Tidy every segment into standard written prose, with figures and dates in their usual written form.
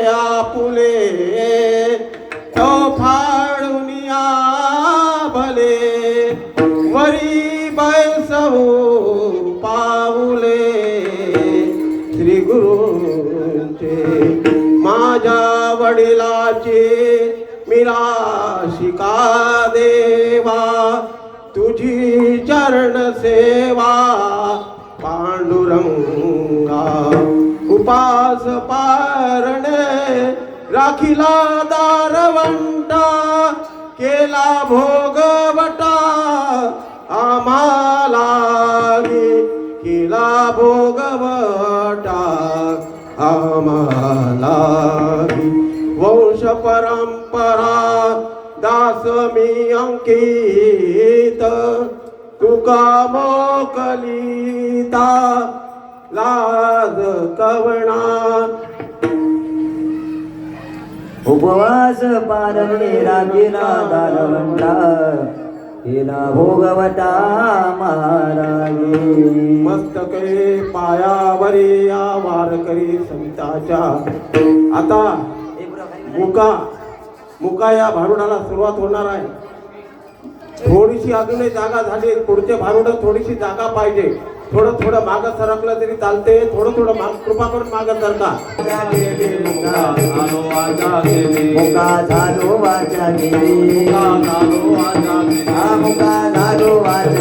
आपुले तो फाळुनिया भले वरी बैसवू पाऊले श्री गुरुचे माझ्या वडिलाचे मिराशिका देवा तुझी चरण सेवा पांडुरंगा उपास पारणे राखिला दारवंटा केला भोगवटा आम्हाला केला भोगवटा आम्हाला वंश परंपरा दास मी अंकित तुका मोकलिता लाज कवणा उपवास पारणे राखिला दारवंटा केला भोगवटा महाराजे मस्तके पायावरी या वारकरी संताच्या आता मुका या भारुडाला सुरुवात होणार आहे. थोडीशी अजूनही जागा झाली, पुढचे भारुड थोडीशी जागा पाहिजे. थोडं मागं सरकलं तरी चालते. थोडं कृपा करून मागं सरका. मुका झालो वाचा गेली मुका झालो वाचा गेली मुका झालो वाचा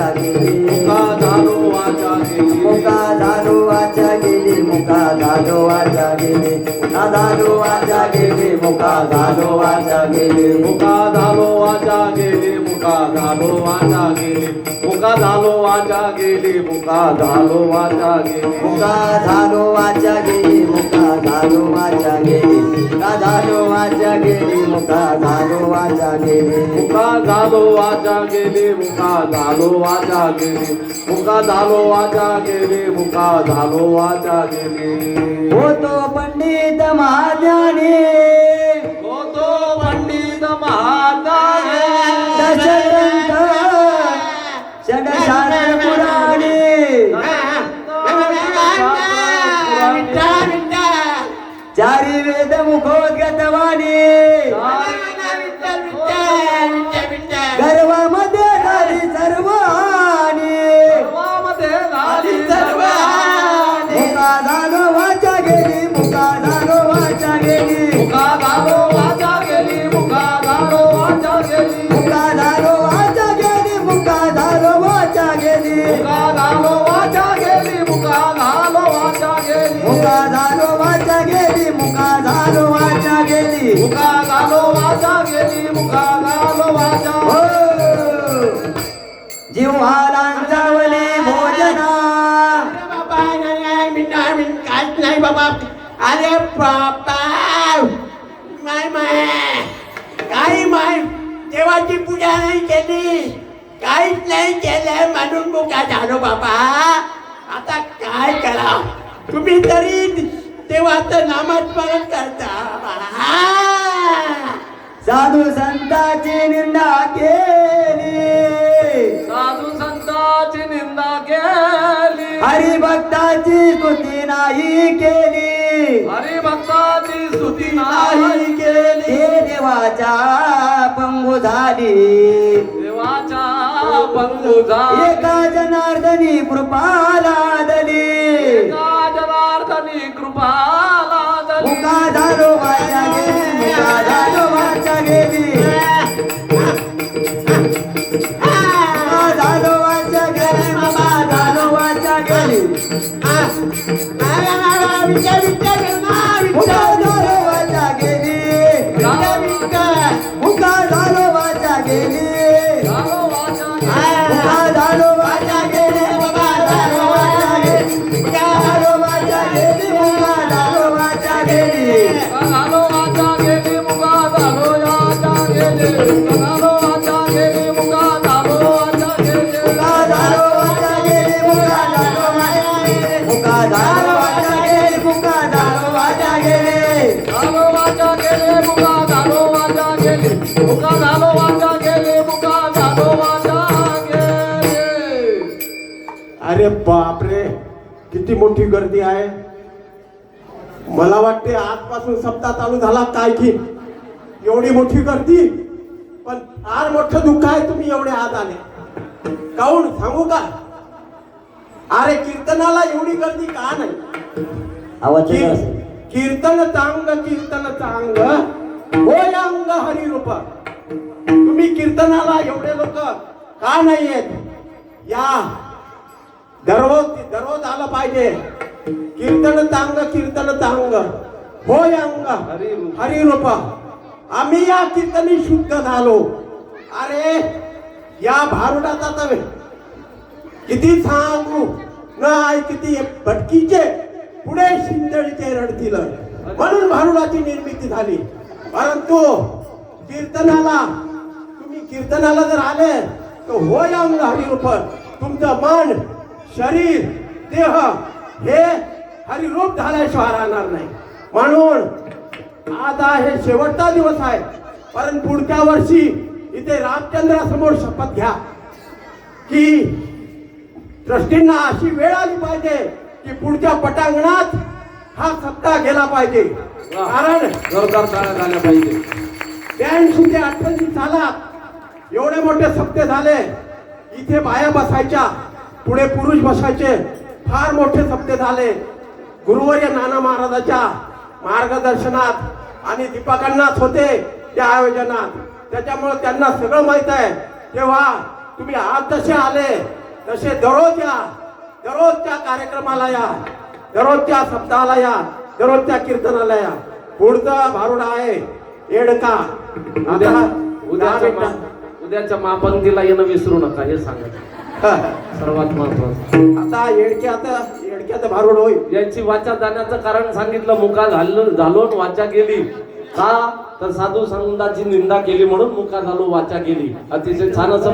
गेली मुका झालो वाचा गेली झालो वाचा गेली मुका झालो वाचा गेली मुका झालो वाचा गेली मुका झालो वाचा गेली मुका झालो वाचा गेली मुका झालो वाचा गेली मुका झालो वाचा गेली मुका झालो वाचा गेली झालो वाचा गेली मुका झालो वाचा गेली मुका झालो वाचा गेली मुका झालो वाचा गेली मुका झालो वाचा गेली मुका झालो वाचा गेली होतो पंडित महाज्ञानी होतो पंडित महाज्ञानी दशग्रंथ षडशास्त्र पुराणे चारी वेद मुखोद्गतवाणी गर्वामध्ये झाली सर्वाणी मुका झालो वाचा गेली मुका झालो वाचा गेली मुका झालो वाचा गेली मुका झालो वाचा गेली मुका झालो वाचा गेली मुका झालो वाचा गेली मुका झालो वाचा गेली मुका झालो वाचा गेली मुका झालो वाचा गेली मुका झालो वाचा गेली मुका झालो वाचा गेली मुका झालो वाचा जिव्हालांचावली भोजना काहीच नाही बाबा. अरे बाबा माय देवाची पूजा नाही केली, काहीच नाही केलं म्हणून मुका झालो बाबा. आता काय करा तुम्ही तरी देवाचं नामस्मरण करता. साधू संतांची निंदा केली साधू संतांची निंदा केली हरिभक्ताची स्तुती नाही केली हरिभक्ताची स्तुती नाही केली हे देवाच्या पंगू झाली देवाच्या बंधुजा एका जनार्दनी कृपा लादली एका जनार्दनी कृपा लादली मुका झालो वाचा गेली मुका झालो वाचा गेली मुका झालो वाचा गेली मुका झालो वाचा गेली मुका झालो वाचा गेली मुका झालो वाचा गेली झालो वाचा मुका झालो वाचा गेली मुका झालो वाचा गेली मुका झालो वाचा गेली मुका झालो वाचा गेली झालो वाचा गेली मुका झालो वाचा गेली झालो वाचा गेली मुका झालो वाचा गेली मुका झालो वाचा गेली मुका झालो वाचा गेली मुका झालो वाचा गेली मुका झालो वाचा गेली झालो वाचा गेली मुका झालो वाचा गेली मुका झालो वाचा गेली मुका झालो वाचा गेली. अरे बापरे किती मोठी गर्दी आहे. मला वाटते आजपासून सप्ताह चालू झाला काय की एवढी मोठी गर्दी, पण फार मोठं दुःख आहे तुम्ही एवढे आज आले. काहून सांगू का? अरे कीर्तनाला एवढी गर्दी का नाही? आवाज येत असेल. कीर्तन चांग होय अंग हरिरूप. तुम्ही कीर्तनाला एवढे लोक का नाही येत? या दररोज आलं पाहिजे. कीर्तन चांग होय अंग हरिरूप. आम्ही या कीर्तनी शुद्ध झालो. अरे या भारुडाचा तर किती सांगू नाही, किती भटकीचे पुढे शिंदळीचे रडतील म्हणून भारुडाची निर्मिती झाली. परंतु तुम्ही कीर्तनाला जर आले तर होय अंग हरिरूप. तुमचं मन शरीर देह हे हरिरूप झाल्याशिवाय राहणार नाही. म्हणून आता हे शेवटचा दिवस आहे, परंतु पुढच्या वर्षी इथे रामचंद्रासमोर शपथ घ्या की ट्रस्टींना अशी वेळ आली पाहिजे की पुढच्या पटांगणात हा सप्ताह गेला पाहिजे. कारण जोरदार टाळ्या झाल्या पाहिजे. 82 ते 88 सालात एवढे मोठे सप्ते झाले. इथे बाया बसायच्या, पुढे पुरुष बसायचे. फार मोठे सप्ते झाले. गुरुवर्य नाना महाराजाच्या मार्गदर्शनात आणि दीपकांनाच होते त्या आयोजनात. त्याच्यामुळे त्यांना सगळं माहित आहे. तेव्हा तुम्ही आज जसे आले तसे दररोज या, दररोजच्या कार्यक्रमाला या, दररोजच्या सप्ताहाला या, दररोजच्या कीर्तनाला या. पुढचा भारुडा आहे येडका. उद्याच्या महापंक्तीला येणं विसरू नका हे सांगा सर्वात महत्वाचं. आता येडक्याचं भारुड होईल. यांची वाचा जाण्याचं कारण सांगितलं. मुका झालो वाचा गेली. का तर साधू संतांची निंदा केली म्हणून मुका झालो वाचा गेली. अतिशय छान असं